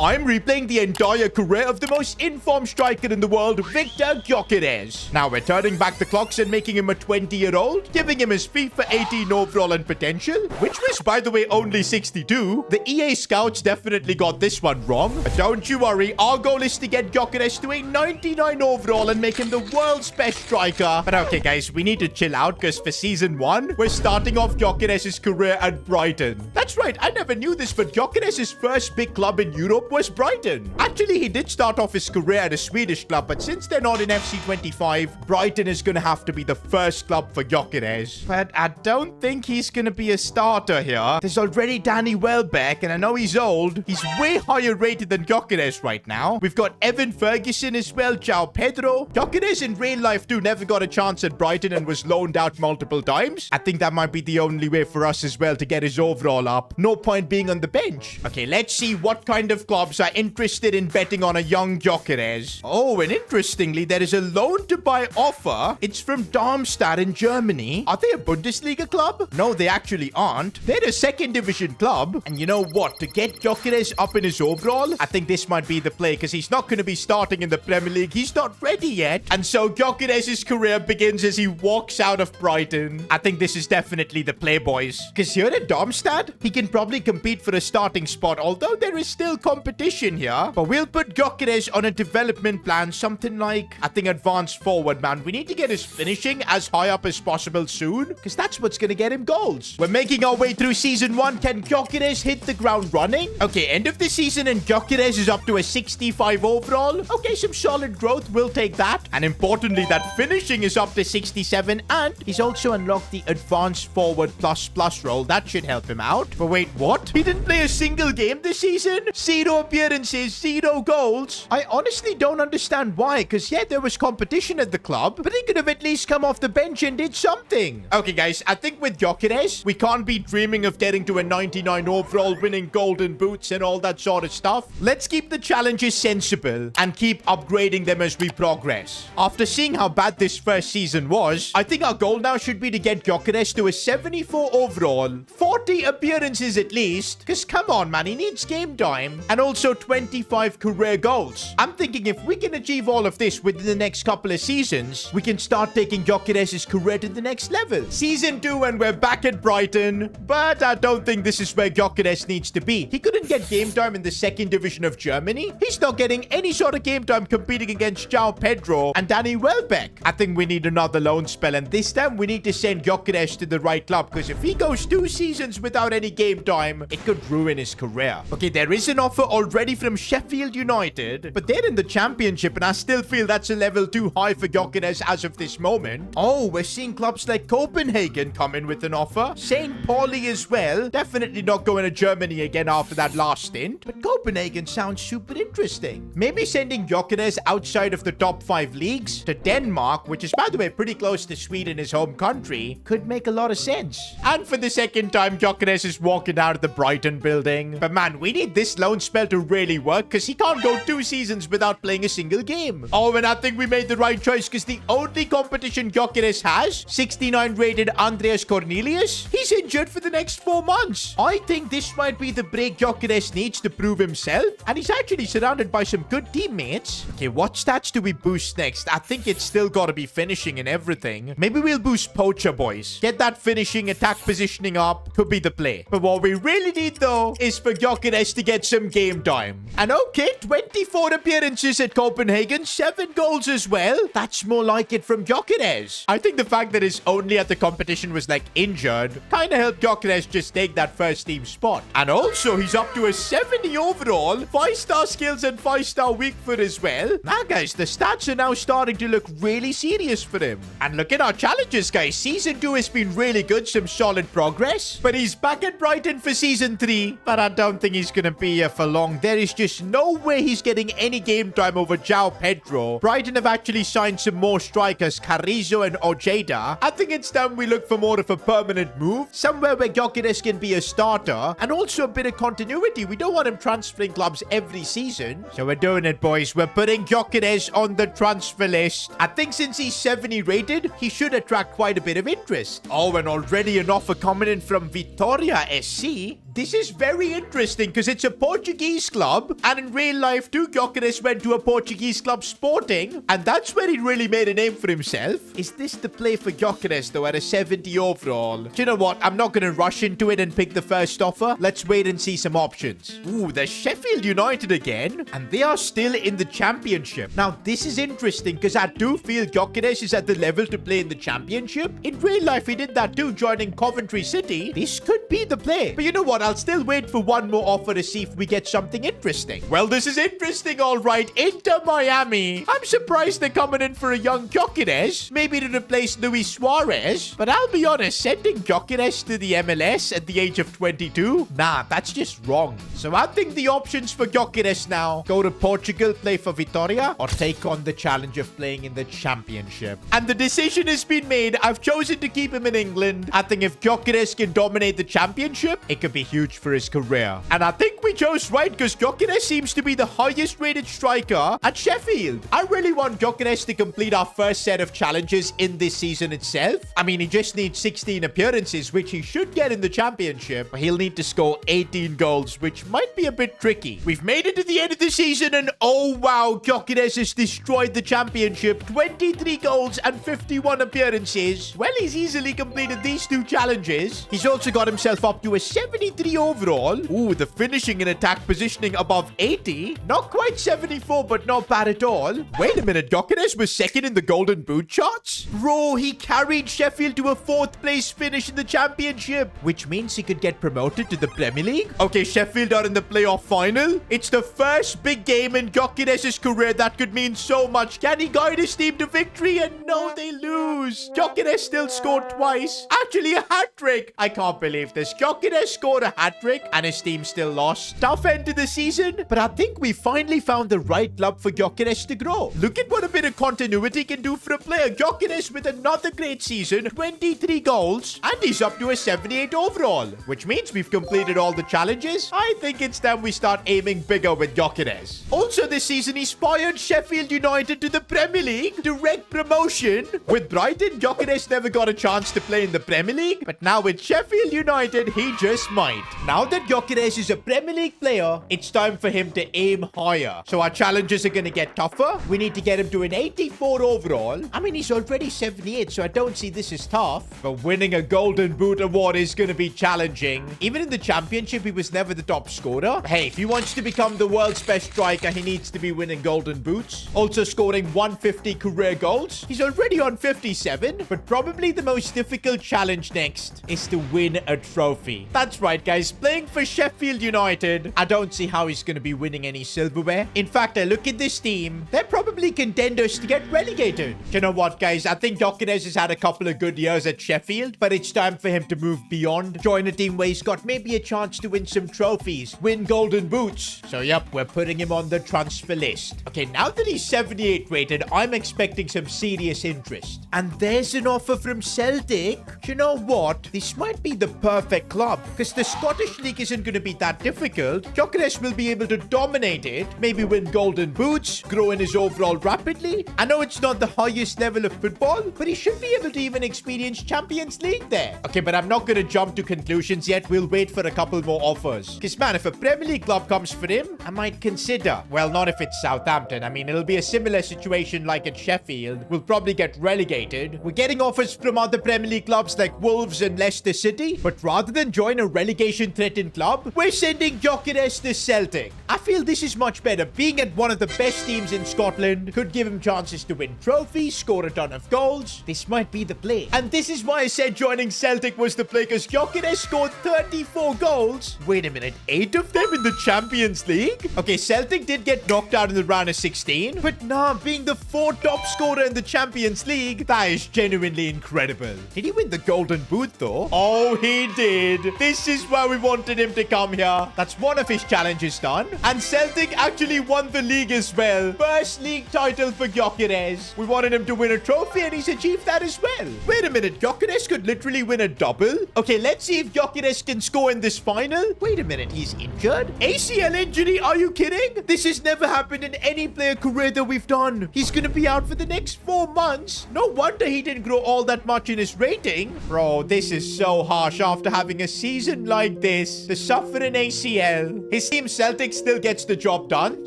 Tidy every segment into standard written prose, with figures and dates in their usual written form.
I'm replaying the entire career of the most informed striker in the world, Viktor Gyokeres. Now we're turning back the clocks and making him a 20-year-old, giving him his FIFA 18 overall and potential, which was, by the way, only 62. The EA scouts definitely got this one wrong. But don't you worry, our goal is to get Gyokeres to a 99 overall and make him the world's best striker. But okay, guys, we need to chill out because for Season 1, we're starting off Gyokeres' career at Brighton. That's right, I never knew this, but Gyokeres' first big club in Europe was Brighton. Actually, he did start off his career at a Swedish club, but since they're not in FC 25, Brighton is going to have to be the first club for Gyokeres. But I don't think he's going to be a starter here. There's already Danny Welbeck, and I know he's old. He's way higher rated than Gyokeres right now. We've got Evan Ferguson as well, João Pedro. Gyokeres in real life too never got a chance at Brighton and was loaned out multiple times. I think that might be the only way for us as well to get his overall up. No point being on the bench. Okay, let's see what kind of clubs are interested in betting on a young Gyokeres. Oh, and interestingly, there is a loan-to-buy offer. It's from Darmstadt in Germany. Are they a Bundesliga club? No, they actually aren't. They're a second division club. And you know what? To get Gyokeres up in his overall, I think this might be the play because he's not going to be starting in the Premier League. He's not ready yet. And so Gyokeres' career begins as he walks out of Brighton. I think this is definitely the play, boys. Because here at Darmstadt, he can probably compete for a starting spot, although there is still competition here. But we'll put Gyokeres on a development plan, something like, I think, advanced forward, man. We need to get his finishing as high up as possible soon, because that's what's going to get him goals. We're making our way through Season 1. Can Gyokeres hit the ground running? Okay, end of the season and Gyokeres is up to a 65 overall. Okay, some solid growth. We'll take that. And importantly, that finishing is up to 67, and he's also unlocked the advanced forward plus role. That should help him out. But wait, what? He didn't play a single game this season? 0 appearances, 0 goals. I honestly don't understand why, because yeah, there was competition at the club, but he could have at least come off the bench and did something. Okay, guys, I think with Gyokeres, we can't be dreaming of getting to a 99 overall, winning golden boots and all that sort of stuff. Let's keep the challenges sensible and keep upgrading them as we progress. After seeing how bad this first season was, I think our goal now should be to get Gyokeres to a 74 overall, 40 appearances at least, because come on, man, he needs game time, and also 25 career goals. I'm thinking if we can achieve all of this within the next couple of seasons, we can start taking Gyokeres' career to the next level. Season 2 and we're back at Brighton, but I don't think this is where Gyokeres needs to be. He couldn't get game time in the second division of Germany. He's not getting any sort of game time competing against João Pedro and Danny Welbeck. I think we need another loan spell, and this time we need to send Gyokeres to the right club, because if he goes 2 seasons without any game time, it could ruin his career. Okay, there is an offer already from Sheffield United, but they're in the championship, and I still feel that's a level too high for Gyokeres as of this moment. Oh, we're seeing clubs like Copenhagen come in with an offer. St. Pauli as well. Definitely not going to Germany again after that last stint, but Copenhagen sounds super interesting. Maybe sending Gyokeres outside of the top 5 leagues to Denmark, which is, by the way, pretty close to Sweden, his home country, could make a lot of sense. And for the second time, Gyokeres is walking out of the Brighton building. But man, we need this loan spell to really work, because he can't go 2 seasons without playing a single game. Oh, and I think we made the right choice, because the only competition Gyokeres has, 69 rated Andreas Cornelius, he's injured for the next 4 months. I think this might be the break Gyokeres needs to prove himself, and he's actually surrounded by some good teammates. Okay, what stats do we boost next? I think it's still got to be finishing and everything. Maybe we'll boost Poacher, boys. Get that finishing, attack positioning up. Could be the play. But what we really need, though, is for Gyokeres to get some game time. And okay, 24 appearances at Copenhagen, 7 goals as well. That's more like it from Gyokeres. I think the fact that his only other competition was like injured kind of helped Gyokeres just take that first team spot. And also, he's up to a 70 overall, 5-star skills and 5-star weak foot as well. Now, guys, the stats are now starting to look really serious for him. And look at our challenges, guys. Season 2 has been really good, some solid progress. But he's back at Brighton for Season 3. But I don't think he's going to be here for long. There is just no way he's getting any game time over João Pedro. Brighton have actually signed some more strikers, Carrizo and Ojeda. I think it's time we look for more of a permanent move, somewhere where Gyokeres can be a starter, and also a bit of continuity. We don't want him transferring clubs every season. So we're doing it, boys. We're putting Gyokeres on the transfer list. I think since he's 70 rated, he should attract quite a bit of interest. Oh, and already an offer coming in from Vitória SC. This is very interesting because it's a Portuguese club, and in real life too, Gyokeres went to a Portuguese club, Sporting, and that's where he really made a name for himself. Is this the play for Gyokeres though at a 70 overall? Do you know what? I'm not going to rush into it and pick the first offer. Let's wait and see some options. Ooh, there's Sheffield United again, and they are still in the championship. Now, this is interesting because I do feel Gyokeres is at the level to play in the championship. In real life, he did that too, joining Coventry City. This could be the play. But you know what? I'll still wait for one more offer to see if we get something interesting. Well, this is interesting, all right. Inter Miami. I'm surprised they're coming in for a young Gyokeres, maybe to replace Luis Suarez. But I'll be honest, sending Gyokeres to the MLS at the age of 22? Nah, that's just wrong. So I think the options for Gyokeres now: go to Portugal, play for Vitória, or take on the challenge of playing in the championship. And the decision has been made. I've chosen to keep him in England. I think if Gyokeres can dominate the championship, it could be huge for his career. And I think we chose right because Gyokeres seems to be the highest rated striker at Sheffield. I really want Gyokeres to complete our first set of challenges in this season itself. I mean, he just needs 16 appearances, which he should get in the championship. He'll need to score 18 goals, which might be a bit tricky. We've made it to the end of the season, and oh wow, Gyokeres has destroyed the championship. 23 goals and 51 appearances. Well, he's easily completed these two challenges. He's also got himself up to a 73 overall. Ooh, the finishing and attack positioning above 80. Not quite 74, but not bad at all. Wait a minute, Gyokeres was second in the Golden Boot charts? Bro, he carried Sheffield to a 4th place finish in the championship, which means he could get promoted to the Premier League. Okay, Sheffield are in the playoff final. It's the first big game in Gyokeres' career that could mean so much. Can he guide his team to victory? And no, they lose. Gyokeres still scored twice. Actually, a hat-trick. I can't believe this. Gyokeres scored a hat-trick and his team still lost. Tough end to the season, but I think we finally found the right club for Gyokeres to grow. Look at what a bit of continuity can do for a player. Gyokeres with another great season, 23 goals, and he's up to a 78 overall, which means we've completed all the challenges. I think it's time we start aiming bigger with Gyokeres. Also this season, he fired Sheffield United to the Premier League, direct promotion. With Brighton, Gyokeres never got a chance to play in the Premier League, but now with Sheffield United, he just might. Now that Gyokeres is a Premier League player, it's time for him to aim higher. So our challenges are going to get tougher. We need to get him to an 84 overall. I mean, he's already 78, so I don't see this as tough. But winning a Golden Boot award is going to be challenging. Even in the championship, he was never the top scorer. Hey, if he wants to become the world's best striker, he needs to be winning Golden Boots. Also scoring 150 career goals. He's already on 57, but probably the most difficult challenge next is to win a trophy. That's right, guys. Playing for Sheffield United, I don't see how he's going to be winning any silverware. In fact, I look at this team. They're probably contenders to get relegated. You know what, guys? I think Gyokeres has had a couple of good years at Sheffield, but it's time for him to move beyond. Join a team where he's got maybe a chance to win some trophies, win Golden Boots. So, yep, we're putting him on the transfer list. Okay, now that he's 78 rated, I'm expecting some serious interest. And there's an offer from Celtic. You know what? This might be the perfect club, because the Scottish League isn't going to be that difficult. Gyokeres will be able to dominate it, maybe win Golden Boots, grow in his overall rapidly. I know it's not the highest level of football, but he should be able to even experience Champions League there. Okay, but I'm not going to jump to conclusions yet. We'll wait for a couple more offers. Because, man, if a Premier League club comes for him, I might consider. Well, not if it's Southampton. I mean, it'll be a similar situation like at Sheffield. We'll probably get relegated. We're getting offers from other Premier League clubs like Wolves and Leicester City, but rather than join a relegation-threatened club, we're sending Gyokeres to Celtic. I feel this is much better. Being at one of the best teams in Scotland could give him chances to win trophies, score a ton of goals. This might be the play. And this is why I said joining Celtic was the play, because Gyokeres scored 34 goals. Wait a minute, 8 of them in the Champions League? Okay, Celtic did get knocked out in the round of 16, but nah, being the 4th top scorer in the Champions League, that is genuinely incredible. Did he win the Golden Boot though? Oh, he did. This is why we wanted him to come here. That's one of his challenges done. And Celtic actually won the league as well. First league title for Gyokeres. We wanted him to win a trophy and he's achieved that as well. Wait a minute, Gyokeres could literally win a double? Okay, let's see if Gyokeres can score in this final. Wait a minute, he's injured? ACL injury? Are you kidding? This has never happened in any player career that we've done. He's gonna be out for the next 4 months. No wonder he didn't grow all that much in his rating. Bro, this is so harsh after having having a season like this to suffer an ACL. His team Celtic still gets the job done,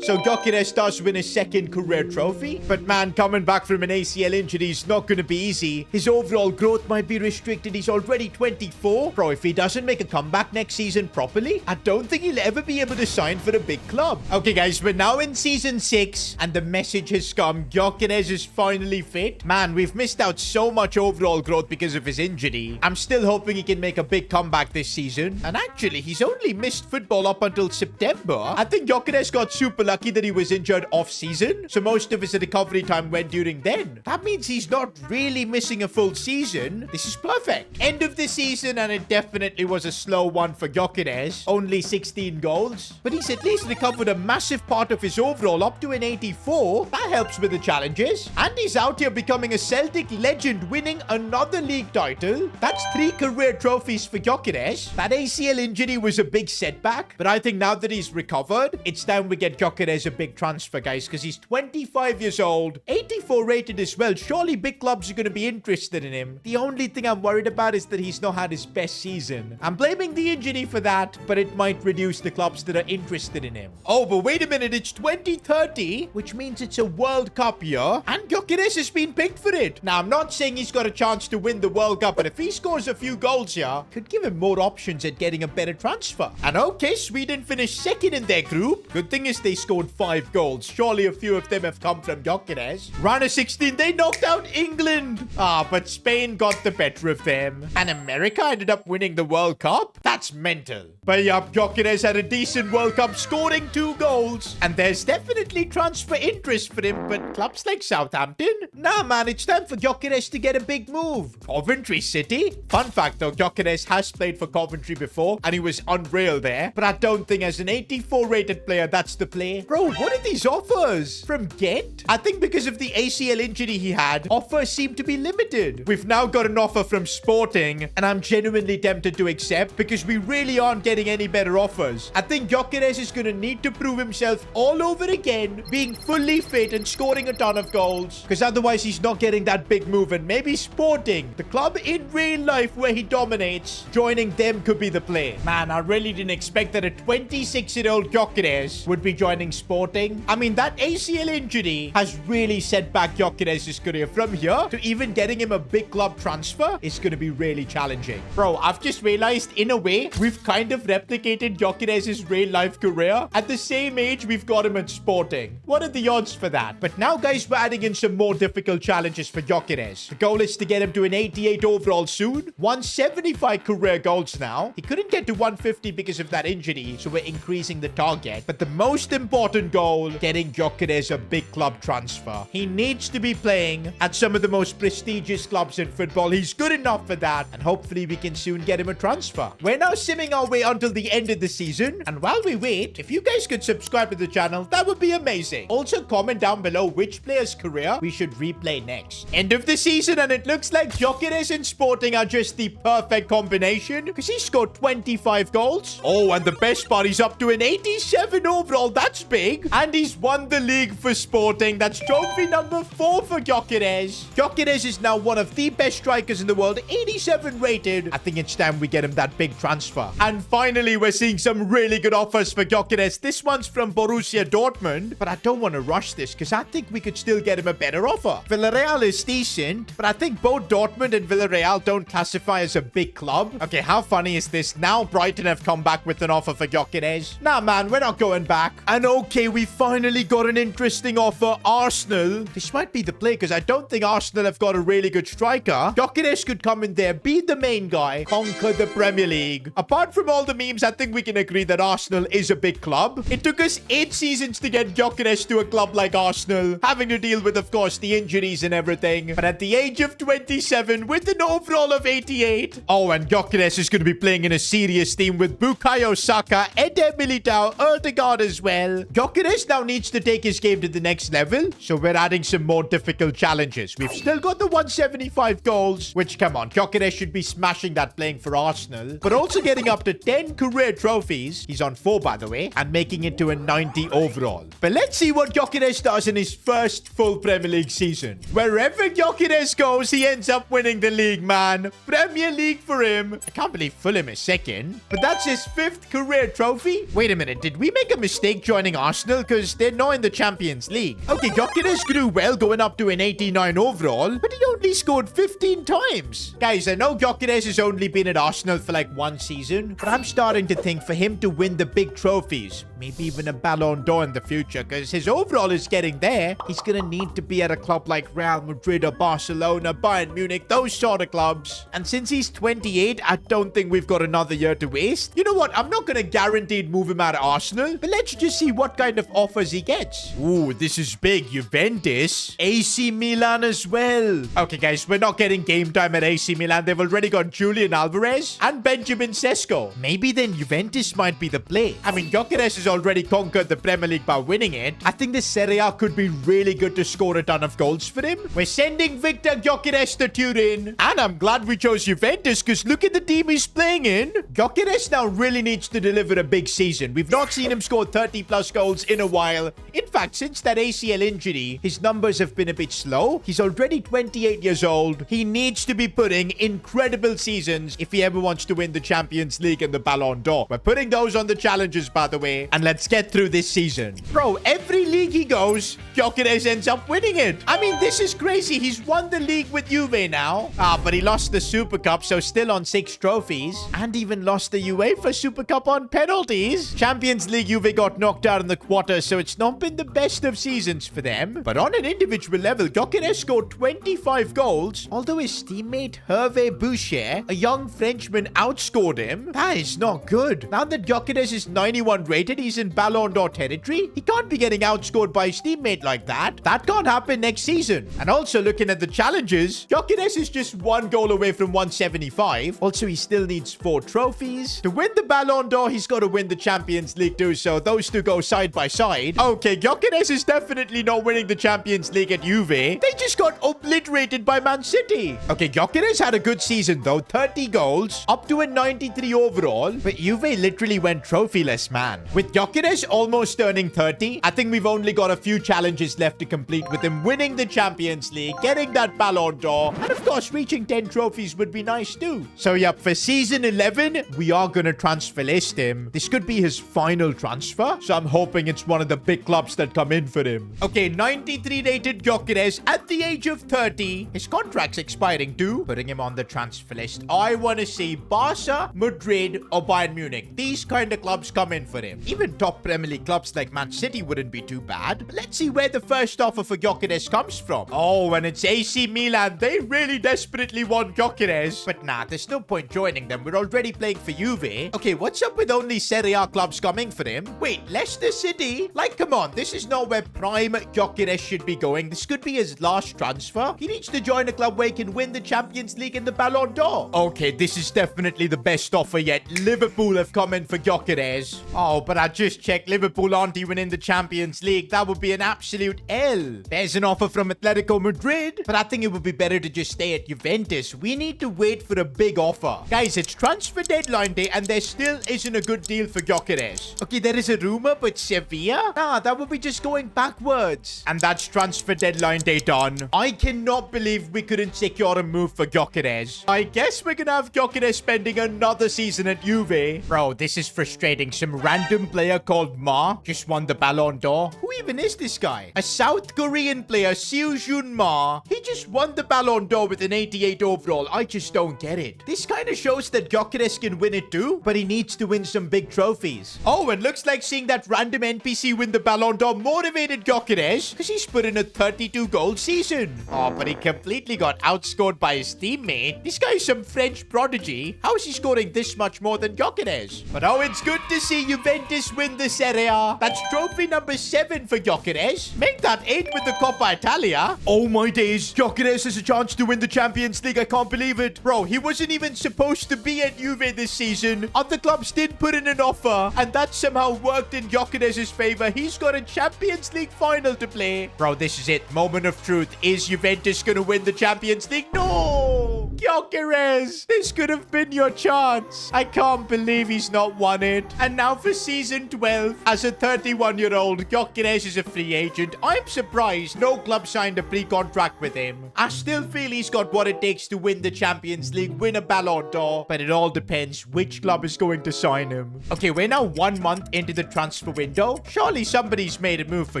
so Gyokeres does win his second career trophy. But man, coming back from an ACL injury is not going to be easy. His overall growth might be restricted. He's already 24. Bro, if he doesn't make a comeback next season properly, I don't think he'll ever be able to sign for a big club. Okay, guys, we're now in season 6, and the message has come. Gyokeres is finally fit. Man, we've missed out so much overall growth because of his injury. I'm still hoping he can make a big comeback this season. And actually, he's only missed football up until September. I think Gyokeres got super lucky that he was injured off-season, so most of his recovery time went during then. That means he's not really missing a full season. This is perfect. End of the season, and it definitely was a slow one for Gyokeres. Only 16 goals. But he's at least recovered a massive part of his overall up to an 84. That helps with the challenges. And he's out here becoming a Celtic legend, winning another league title. That's 3 career trophies for Gyokeres. That ACL injury was a big setback, but I think now that he's recovered, it's time we get Gyokeres a big transfer, guys, because he's 25 years old, 84 rated as well. Surely big clubs are going to be interested in him. The only thing I'm worried about is that he's not had his best season. I'm blaming the injury for that, but it might reduce the clubs that are interested in him. Oh, but wait a minute, it's 2030, which means it's a World Cup year, and Gyokeres has been picked for it. Now, I'm not saying he's got a chance to win the World Cup, but if he scores a few goals here, could give him more options at getting a better transfer. And okay, Sweden finished second in their group. Good thing is they scored 5 goals. Surely a few of them have come from Gyokeres. Round of 16, they knocked out England. But Spain got the better of them. And America ended up winning the World Cup? That's mental. But yup, Gyokeres had a decent World Cup, scoring 2 goals. And there's definitely transfer interest for him, but clubs like Southampton? Nah, man, it's time for Gyokeres to get a big move. Coventry City? Fun fact though, Gyokeres has played for Coventry before, and he was unreal there. But I don't think as an 84 rated player, that's the play. Bro, what are these offers? From Ghent? I think because of the ACL injury he had, offers seem to be limited. We've now got an offer from Sporting, and I'm genuinely tempted to accept because we really aren't getting any better offers. I think Gyokeres is going to need to prove himself all over again, being fully fit and scoring a ton of goals, because otherwise he's not getting that big move. And maybe Sporting, the club in real life where he dominates, joining them could be the play. Man, I really didn't expect that a 26-year-old Gyokeres would be joining Sporting. I mean, that ACL injury has really set back Gyokeres' career. From here to even getting him a big club transfer is going to be really challenging. Bro, I've just realized, in a way, we've kind of replicated Gyokeres' real-life career. At the same age, we've got him at Sporting. What are the odds for that? But now, guys, we're adding in some more difficult challenges for Gyokeres. The goal is to get him to an 88 overall soon. 175 career goals now. He couldn't get to 150 because of that injury, so we're increasing the target. But the most important goal, getting Gyokeres a big club transfer. He needs to be playing at some of the most prestigious clubs in football. He's good enough for that, and hopefully we can soon get him a transfer. We're now simming our way until the end of the season, and while we wait, if you guys could subscribe to the channel, that would be amazing. Also, comment down below which player's career we should replay next. End of the season, and it looks like Gyokeres and Sporting are just the perfect combination, because he scored 25 goals. Oh, and the best part, he's up to an 87 overall. That's big. And he's won the league for Sporting. That's trophy number 4 for Gyokeres. Gyokeres is now one of the best strikers in the world, 87 rated. I think it's time we get him that big transfer. And finally, we're seeing some really good offers for Gyokeres. This one's from Borussia Dortmund, but I don't want to rush this because I think we could still get him a better offer. Villarreal is decent, but I think both Dortmund and Villarreal don't classify as a big club. Okay, how funny is this? Now Brighton have come back with an offer for Gyokeres. Nah, man, we're not going back. And okay, we finally got an interesting offer. Arsenal. This might be the play because I don't think Arsenal have got a really good striker. Gyokeres could come in there, be the main guy, conquer the Premier League. Apart from all the memes, I think we can agree that Arsenal is a big club. It took us 8 seasons to get Gyokeres to a club like Arsenal, having to deal with, of course, the injuries and everything. But at the age of 27, with an overall of 88, oh, and Gyokeres is going to be playing in a serious team with Bukayo Saka, Eder Militao, Erdegaard as well. Gyokeres now needs to take his game to the next level, so we're adding some more difficult challenges. We've still got the 175 goals, which, come on, Gyokeres should be smashing that playing for Arsenal, but also getting up to 10 career trophies. He's on 4, by the way, and making it to a 90 overall. But let's see what Gyokeres does in his first full Premier League season. season. Wherever Gyokeres goes, he ends up winning the league, man. Premier League for him. I can't believe Fulham is second. But that's his 5th career trophy. Wait a minute. Did we make a mistake joining Arsenal? Because they're not in the Champions League. Okay, Gyokeres grew well, going up to an 89 overall. But he only scored 15 times. Guys, I know Gyokeres has only been at Arsenal for like 1 season. But I'm starting to think for him to win the big trophies, maybe even a Ballon d'Or in the future, because his overall is getting there, he's going to need to be at a club like Real Madrid or Barcelona, Bayern Munich, those sort of clubs. And since he's 28, I don't think we've got another year to waste. You know what? I'm not going to guaranteed move him out of Arsenal, but let's just see what kind of offers he gets. Ooh, this is big. Juventus. AC Milan as well. Okay, guys, we're not getting game time at AC Milan. They've already got Julian Alvarez and Benjamin Sesko. Maybe then Juventus might be the play. I mean, Gyokeres has already conquered the Premier League by winning it. I think the Serie A could be really good to score a ton of goals for him. We're sending Viktor Gyokeres to Turin. And I'm glad we chose Juventus because look at the team he's playing in. Gyokeres now really needs to deliver a big season. We've not seen him score 30 plus goals in a while. In fact, since that ACL injury, his numbers have been a bit slow. He's already 28 years old. He needs to be putting incredible seasons if he ever wants to win the Champions League and the Ballon d'Or. We're putting those on the challenges, by the way. And let's get through this season. Bro, every league he goes, Gyokeres ends up winning it. I mean, this is crazy. He's won the league with Juve now. But he lost the Super Cup, so still on 6 trophies. And even lost the UEFA Super Cup on penalties. Champions League, Juve got knocked out in the quarters, so it's not been the best of seasons for them. But on an individual level, Gyokeres scored 25 goals, although his teammate Hervé Boucher, a young Frenchman, outscored him. That is not good. Now that Gyokeres is 91 rated, he's in Ballon d'Or territory. He can't be getting outscored by his teammate like that. That can't happen next season. And also looking at the challenges, Gyokeres is just 1 goal away from 175. Also, he still needs 4 trophies. To win the Ballon d'Or, he's got to win the Champions League too, so those two go side by side. Okay, Gyokeres is definitely not winning the Champions League at Juve. They just got obliterated by Man City. Okay, Gyokeres had a good season though. 30 goals, up to a 93 overall. But Juve literally went trophyless, man. With Gyokeres almost turning 30, I think we've only got a few challenges left to complete with him winning the Champions League, getting that Ballon d'Or, and of course reaching 10 trophies would be nice too. So yep, for season 11, we are going to transfer list him. This could be his final transfer, so I'm hoping it's one of the big clubs that come in for him. Okay, 93 rated Gyokeres at the age of 30. His contract's expiring too. Putting him on the transfer list. I want to see Barca, Madrid, or Bayern Munich. These kind of clubs come in for him. Even top Premier League clubs like Man City wouldn't be too bad. But let's see where the first offer for Gyokeres comes from. Oh, and it's AC Milan. They really desperately want Gyokeres. But nah, there's no point joining them. We're already playing for Juve. Okay, what's up with only Serie A clubs coming for him? Wait, Leicester City? Like, come on. This is not where prime Gyokeres should be going. This could be his last transfer. He needs to join a club where he can win the Champions League and the Ballon d'Or. Okay, this is definitely the best offer yet. Liverpool have come in for Gyokeres. Oh, but I just checked. Liverpool aren't even in the Champions League. That would be an absolute L. There's an offer from Atletico Madrid, but I think it would be better to just stay at Juventus. We need to wait for a big offer. Guys, it's transfer deadline day and there still isn't a good deal for Gyokeres. Okay, there is a rumor, but Sevilla? Nah, that would be just going backwards. And that's transfer deadline day done. I cannot believe we couldn't secure a move for Gyokeres. I guess we're gonna have Gyokeres spending another season at Juve. Bro, this is frustrating. Some random player called Ma just won the Ballon d'Or. Who even is this guy? A South Korean player, Seojun Ma. He just won the Ballon d'Or with an 88 overall. I just don't get it. This kind of shows that Gyokeres can win it too, but he needs to win some big trophies. Oh, and looks like seeing that random NPC win the Ballon d'Or motivated Gyokeres because he's put in a 32-goal season. Oh, but he completely got outscored by his teammate. This guy's some French prodigy. How is he scoring this much more than Gyokeres? But oh, it's good to see Juventus win the Serie A. That's trophy number 7 for Gyokeres. Make that 8 with the Coppa Italia. Oh my days, Gyokeres has a chance to win the Champions League. I can't believe it. Bro, he wasn't even supposed to be at Juve this season. Other clubs did put in an offer, and that somehow worked in Gyokeres' favor. He's got a Champions League final to play. Bro, this is it. Moment of truth. Is Juventus gonna win the Champions League? No! Gyokeres, this could have been your chance. I can't believe he's not won it. And now for season 12. As a 31-year-old, Gyokeres is a free agent. I'm surprised no club signed a pre-contract with him. I still feel he's got what it takes to win the Champions League, win a Ballon d'Or, but it all depends which club is going to sign him. Okay, we're now 1 month into the transfer window. Surely somebody's made a move for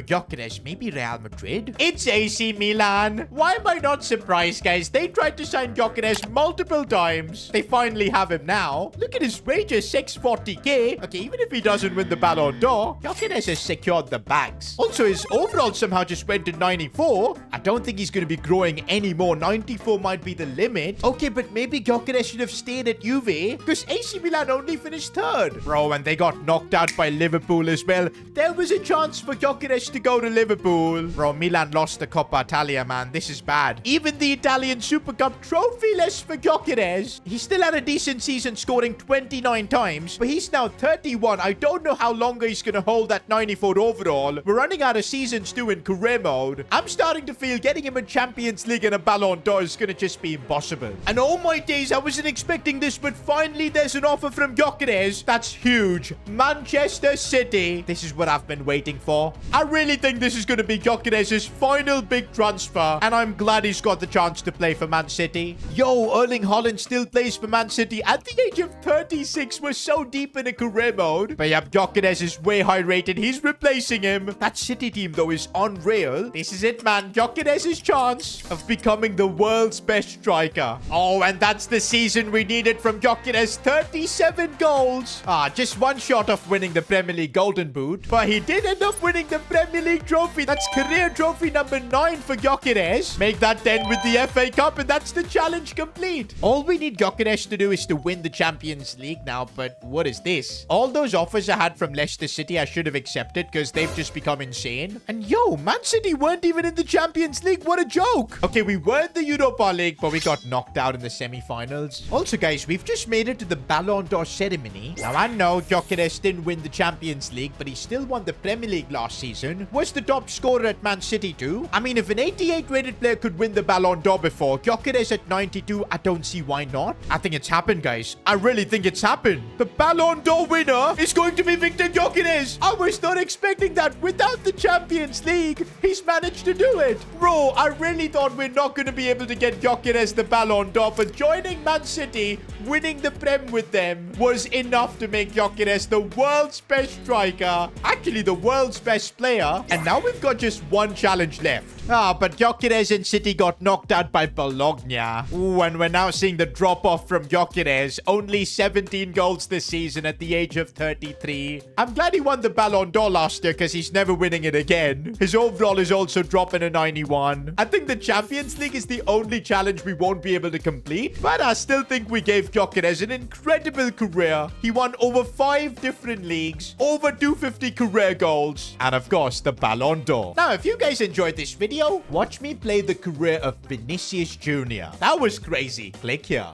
Gyokeres. Maybe Real Madrid? It's AC Milan. Why am I not surprised, guys? They tried to sign Gyokeres multiple times. They finally have him now. Look at his wages, 640k. Okay, even if he doesn't win the Ballon d'Or, Gyokeres has secured the bags. Also, his overall somehow just went to 94. I don't think he's going to be growing anymore. 94 might be the limit. Okay, but maybe Gyokeres should have stayed at Juve because AC Milan only finished 3rd. Bro, and they got knocked out by Liverpool as well. There was a chance for Gyokeres to go to Liverpool. Bro, Milan lost the Coppa Italia, man. This is bad. Even the Italian Super Cup trophy-less for Gyokeres. He still had a decent season, scoring 29 times, but he's now 31. I don't know how longer he's going to hold that 94 overall. We're running out of seasons too in career mode. I'm starting to feel getting him a Champions League and a Ballon d'Or is going to just be impossible. And all my days, I wasn't expecting this, but finally there's an offer from Gyokeres. That's huge. Manchester City. This is what I've been waiting for. I really think this is going to be Gyokeres' final big transfer, and I'm glad he's got the chance to play for Man City. Yo, Erling Haaland still plays for Man City at the age of 36. We're so deep in a career mode. But yep, Gyokeres is way high rated. He's replacing him. That City team, though, is unreal. This is it, man. Gyokeres' chance of becoming the world's best striker. Oh, and that's the season we needed from Gyokeres. 37 goals. Just one shot of winning the Premier League Golden Boot. But he did end up winning the Premier League trophy. That's career trophy number 9 for Gyokeres. Make that 10 with the FA Cup, and that's the challenge complete. All we need Gyokeres to do is to win the Champions League now, but what is this? All those offers I had from Leicester City I should have accepted because they've just become insane. And yo, Man City weren't even in the Champions League. What a joke. Okay, we were in the Europa League, but we got knocked out in the semi-finals. Also, guys, we've just made it to the Ballon d'Or ceremony. Now, I know Gyokeres didn't win the Champions League, but he still won the Premier League last season. Was the top scorer at Man City too. I mean, if an 88 rated player could win the Ballon d'Or before, Gyokeres at 92, I don't see why not. I think it's happened, guys. I really think it's happened. The Ballon d'Or winner is going to be Viktor Gyokeres. I was not expecting that. Without the Champions League, he's managed to do it. Bro, I really thought we're not going to be able to get Gyokeres the Ballon d'Or, but joining Man City, winning the Prem with them was enough to make Gyokeres the world's best striker. Actually, the world's best player. And now we've got just one challenge left. But Gyokeres and City got knocked out by Bologna. Ooh, and we're now seeing the drop-off from Gyokeres. Only 17 goals this season at the age of 33. I'm glad he won the Ballon d'Or last year because he's never winning it again. His overall is also dropping to 91. I think the Champions League is the only challenge we won't be able to complete, but I still think we gave Gyokeres an incredible career. He won over 5 different leagues, over 250 career goals, and of course, the Ballon d'Or. Now, if you guys enjoyed this video, watch me play the career of Vinicius Jr. That was crazy. Click here.